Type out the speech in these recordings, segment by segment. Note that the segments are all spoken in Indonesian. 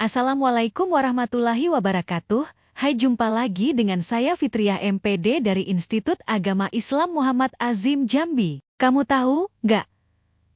Assalamualaikum warahmatullahi wabarakatuh. Hai, jumpa lagi dengan saya Fitriah MPD dari Institut Agama Islam Muhammad Azim Jambi. Kamu tahu nggak?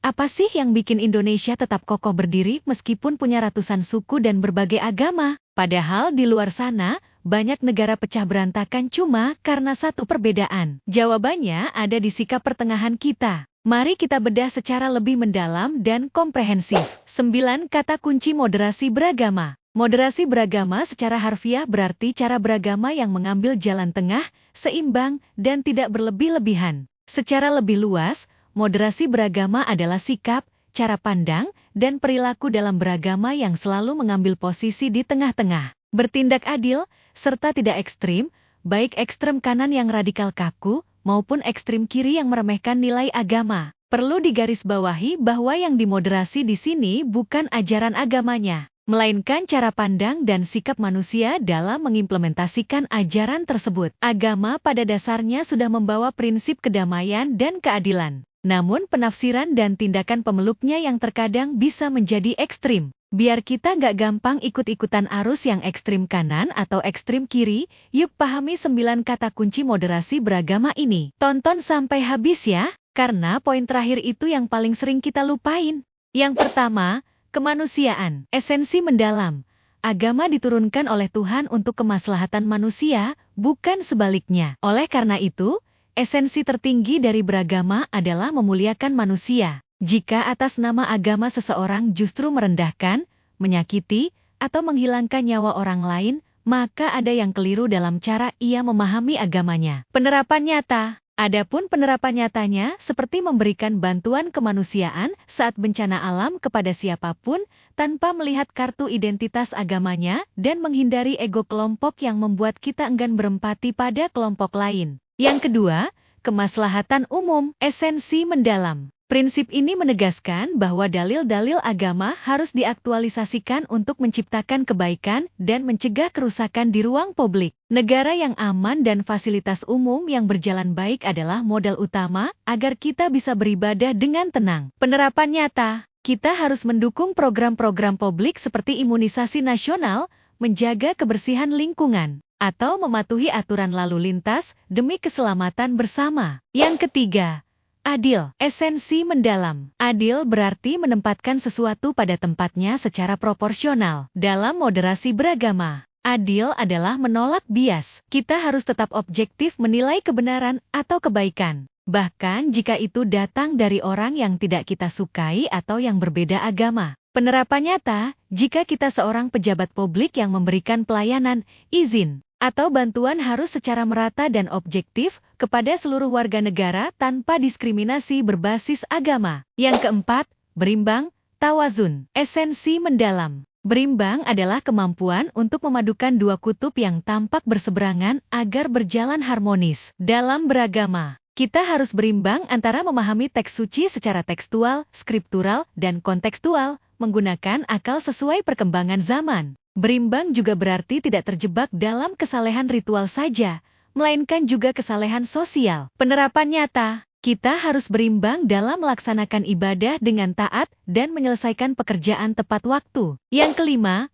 Apa sih yang bikin Indonesia tetap kokoh berdiri meskipun punya ratusan suku dan berbagai agama? Padahal di luar sana, banyak negara pecah berantakan cuma karena satu perbedaan. Jawabannya ada di sikap pertengahan kita. Mari kita bedah secara lebih mendalam dan komprehensif. 9 kata kunci moderasi beragama. Moderasi beragama secara harfiah berarti cara beragama yang mengambil jalan tengah, seimbang, dan tidak berlebih-lebihan. Secara lebih luas, moderasi beragama adalah sikap, cara pandang, dan perilaku dalam beragama yang selalu mengambil posisi di tengah-tengah. Bertindak adil, serta tidak ekstrim, baik ekstrem kanan yang radikal kaku, maupun ekstrem kiri yang meremehkan nilai agama. Perlu digarisbawahi bahwa yang dimoderasi di sini bukan ajaran agamanya, melainkan cara pandang dan sikap manusia dalam mengimplementasikan ajaran tersebut. Agama pada dasarnya sudah membawa prinsip kedamaian dan keadilan. Namun penafsiran dan tindakan pemeluknya yang terkadang bisa menjadi ekstrim. Biar kita gak gampang ikut-ikutan arus yang ekstrim kanan atau ekstrim kiri, yuk pahami 9 kata kunci moderasi beragama ini. Tonton sampai habis ya, karena poin terakhir itu yang paling sering kita lupain. Yang pertama, kemanusiaan. Esensi mendalam. Agama diturunkan oleh Tuhan untuk kemaslahatan manusia, bukan sebaliknya. Oleh karena itu, esensi tertinggi dari beragama adalah memuliakan manusia. Jika atas nama agama seseorang justru merendahkan, menyakiti, atau menghilangkan nyawa orang lain, maka ada yang keliru dalam cara ia memahami agamanya. Penerapan nyata. Adapun penerapan nyatanya seperti memberikan bantuan kemanusiaan saat bencana alam kepada siapapun tanpa melihat kartu identitas agamanya dan menghindari ego kelompok yang membuat kita enggan berempati pada kelompok lain. Yang kedua, kemaslahatan umum. Esensi mendalam. Prinsip ini menegaskan bahwa dalil-dalil agama harus diaktualisasikan untuk menciptakan kebaikan dan mencegah kerusakan di ruang publik. Negara yang aman dan fasilitas umum yang berjalan baik adalah modal utama agar kita bisa beribadah dengan tenang. Penerapan nyata. Kita harus mendukung program-program publik seperti imunisasi nasional, menjaga kebersihan lingkungan, atau mematuhi aturan lalu lintas demi keselamatan bersama. Yang ketiga, adil. Esensi mendalam. Adil berarti menempatkan sesuatu pada tempatnya secara proporsional. Dalam moderasi beragama, adil adalah menolak bias. Kita harus tetap objektif menilai kebenaran atau kebaikan. Bahkan jika itu datang dari orang yang tidak kita sukai atau yang berbeda agama. Penerapan nyata, jika kita seorang pejabat publik yang memberikan pelayanan, izin, atau bantuan harus secara merata dan objektif kepada seluruh warga negara tanpa diskriminasi berbasis agama. Yang keempat, berimbang, tawazun. Esensi mendalam. Berimbang adalah kemampuan untuk memadukan dua kutub yang tampak berseberangan agar berjalan harmonis. Dalam beragama, kita harus berimbang antara memahami teks suci secara tekstual, skriptural, dan kontekstual, menggunakan akal sesuai perkembangan zaman. Berimbang juga berarti tidak terjebak dalam kesalehan ritual saja, melainkan juga kesalehan sosial. Penerapan nyata, kita harus berimbang dalam melaksanakan ibadah dengan taat dan menyelesaikan pekerjaan tepat waktu. Yang kelima,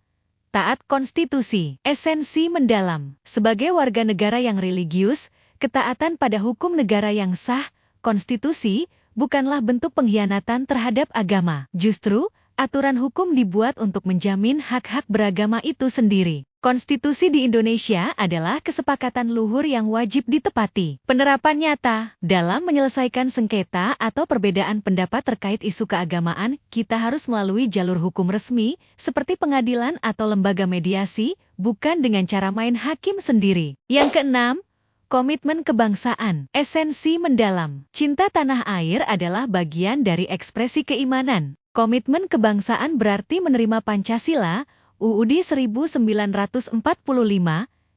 taat konstitusi. Esensi mendalam. Sebagai warga negara yang religius, ketaatan pada hukum negara yang sah, konstitusi, bukanlah bentuk pengkhianatan terhadap agama. Justru, aturan hukum dibuat untuk menjamin hak-hak beragama itu sendiri. Konstitusi di Indonesia adalah kesepakatan luhur yang wajib ditepati. Penerapan nyata. Dalam menyelesaikan sengketa atau perbedaan pendapat terkait isu keagamaan, kita harus melalui jalur hukum resmi, seperti pengadilan atau lembaga mediasi, bukan dengan cara main hakim sendiri. Yang keenam, komitmen kebangsaan. Esensi mendalam. Cinta tanah air adalah bagian dari ekspresi keimanan. Komitmen kebangsaan berarti menerima Pancasila, UUD 1945,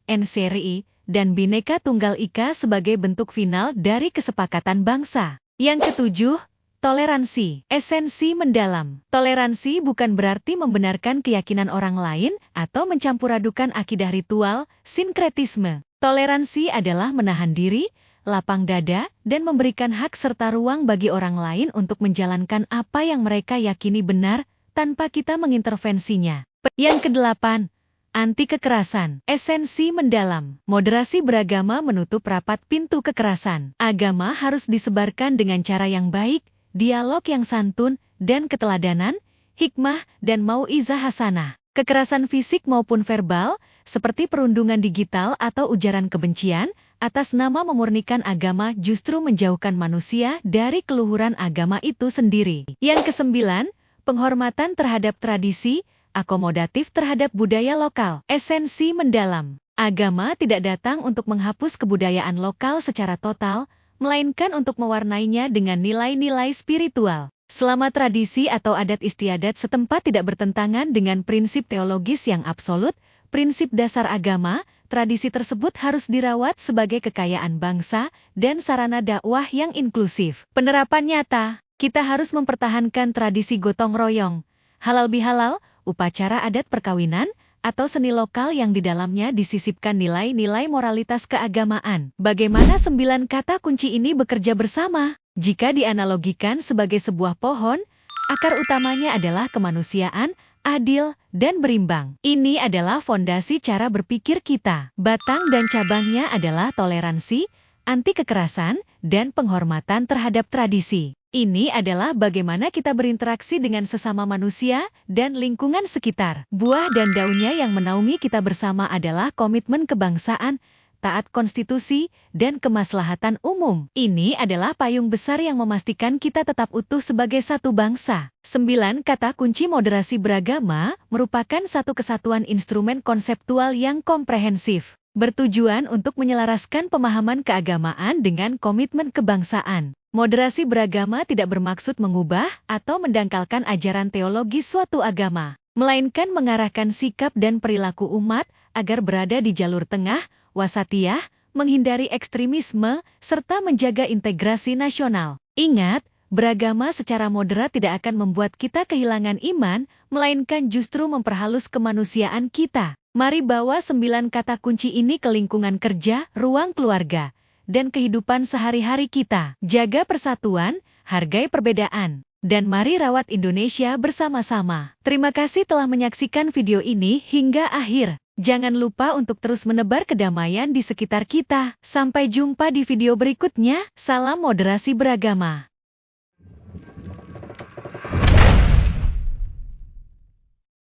NKRI, dan Bhinneka Tunggal Ika sebagai bentuk final dari kesepakatan bangsa. Yang ketujuh, toleransi. Esensi mendalam. Toleransi bukan berarti membenarkan keyakinan orang lain atau mencampuradukan akidah ritual, sinkretisme. Toleransi adalah menahan diri, lapang dada, dan memberikan hak serta ruang bagi orang lain untuk menjalankan apa yang mereka yakini benar, tanpa kita mengintervensinya. Yang kedelapan, anti kekerasan. Esensi mendalam. Moderasi beragama menutup rapat pintu kekerasan. Agama harus disebarkan dengan cara yang baik, dialog yang santun, dan keteladanan, hikmah, dan mau'izah hasanah. Kekerasan fisik maupun verbal, seperti perundungan digital atau ujaran kebencian, atas nama memurnikan agama justru menjauhkan manusia dari keluhuran agama itu sendiri. Yang kesembilan, penghormatan terhadap tradisi, akomodatif terhadap budaya lokal. Esensi mendalam. Agama tidak datang untuk menghapus kebudayaan lokal secara total, melainkan untuk mewarnainya dengan nilai-nilai spiritual. Selama tradisi atau adat istiadat setempat tidak bertentangan dengan prinsip teologis yang absolut, prinsip dasar agama, tradisi tersebut harus dirawat sebagai kekayaan bangsa dan sarana dakwah yang inklusif. Penerapan nyata, kita harus mempertahankan tradisi gotong royong, halal bihalal, upacara adat perkawinan, atau seni lokal yang di dalamnya disisipkan nilai-nilai moralitas keagamaan. Bagaimana 9 kata kunci ini bekerja bersama? Jika dianalogikan sebagai sebuah pohon, akar utamanya adalah kemanusiaan, adil, dan berimbang. Ini adalah fondasi cara berpikir kita. Batang dan cabangnya adalah toleransi, anti kekerasan, dan penghormatan terhadap tradisi. Ini adalah bagaimana kita berinteraksi dengan sesama manusia dan lingkungan sekitar. Buah dan daunnya yang menaungi kita bersama adalah komitmen kebangsaan, taat konstitusi, dan kemaslahatan umum. Ini adalah payung besar yang memastikan kita tetap utuh sebagai satu bangsa. 9 kata kunci moderasi beragama merupakan satu kesatuan instrumen konseptual yang komprehensif, bertujuan untuk menyelaraskan pemahaman keagamaan dengan komitmen kebangsaan. Moderasi beragama tidak bermaksud mengubah atau mendangkalkan ajaran teologis suatu agama, melainkan mengarahkan sikap dan perilaku umat agar berada di jalur tengah, wasatiyah, menghindari ekstremisme, serta menjaga integrasi nasional. Ingat, beragama secara moderat tidak akan membuat kita kehilangan iman, melainkan justru memperhalus kemanusiaan kita. Mari bawa 9 kata kunci ini ke lingkungan kerja, ruang keluarga, dan kehidupan sehari-hari kita. Jaga persatuan, hargai perbedaan, dan mari rawat Indonesia bersama-sama. Terima kasih telah menyaksikan video ini hingga akhir. Jangan lupa untuk terus menebar kedamaian di sekitar kita. Sampai jumpa di video berikutnya. Salam moderasi beragama.